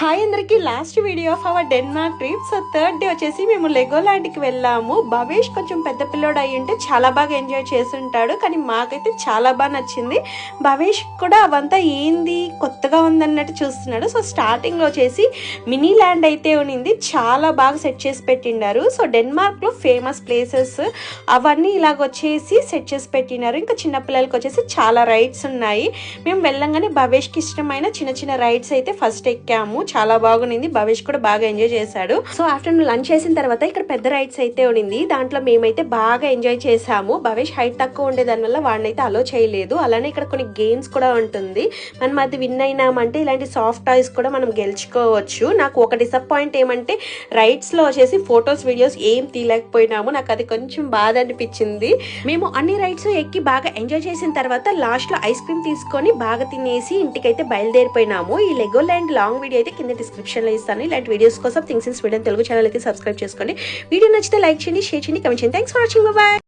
Hi అందరికి, last video of our Denmark trip. So third day వచ్చేసి మేము లెగోలాండ్కి వెళ్ళాము. భవేష్ కొంచెం పెద్ద పిల్లోడు అయ్యి ఉంటే చాలా బాగా ఎంజాయ్ చేస్తుంటాడు, కానీ మాకైతే చాలా బాగా నచ్చింది. భవేష్ కూడా అవంతా ఏంది కొత్తగా ఉందన్నట్టు చూస్తున్నాడు. సో స్టార్టింగ్లో వచ్చేసి మినీ ల్యాండ్ అయితే ఉన్నింది, చాలా బాగా సెట్ చేసి పెట్టిండారు. సో డెన్మార్క్లో ఫేమస్ ప్లేసెస్ అవన్నీ ఇలాగొచ్చేసి సెట్ చేసి పెట్టినారు. ఇంకా చిన్నపిల్లలకి వచ్చేసి చాలా రైడ్స్ ఉన్నాయి. మేము వెళ్ళంగానే భవేష్కి ఇష్టమైన చిన్న చిన్న రైడ్స్ అయితే ఫస్ట్ ఎక్కాము. చాలా బాగుంది, భవేష్ కూడా బాగా ఎంజాయ్ చేశాడు. సో ఆఫ్టర్నూన్ లంచ్ చేసిన తర్వాత ఇక్కడ పెద్ద రైడ్స్ అయితే ఉంది. దాంట్లో మేమైతే బాగా ఎంజాయ్ చేసాము. భవేష్ హైట్ తక్కువ ఉండే దాని వల్ల వాడినైతే అలో చేయలేదు. అలానే ఇక్కడ కొన్ని గేమ్స్ కూడా ఉంటుంది. మనం అది విన్ అయినామంటే ఇలాంటి సాఫ్ట్ టాయ్స్ కూడా మనం గెలుచుకోవచ్చు. నాకు ఒక డిసప్పాయింట్ ఏమంటే రైడ్స్ లో వచ్చేసి ఫొటోస్ వీడియోస్ ఏం తీయలేకపోయినాము. నాకు అది కొంచెం బాధ అనిపించింది. మేము అన్ని రైడ్స్ ఎక్కి బాగా ఎంజాయ్ చేసిన తర్వాత లాస్ట్ లో ఐస్ క్రీమ్ తీసుకొని బాగా తినేసి ఇంటికైతే బయలుదేరిపోయినాము. ఈ లెగోలాండ్ లాంగ్ వీడియో అయితే కింద డిస్క్రిప్షన్ లో ఇస్తాను. ఇలాంటి వీడియోస్ కోసం things in Sweden Telugu channel అయితే సబ్స్క్రైబ్ చేసుకోండి. వీడియో నచ్చితే లైక్ చేయండి, షేర్ చేయండి, కమెంట్ చేయండి. Thanks for watching. బై.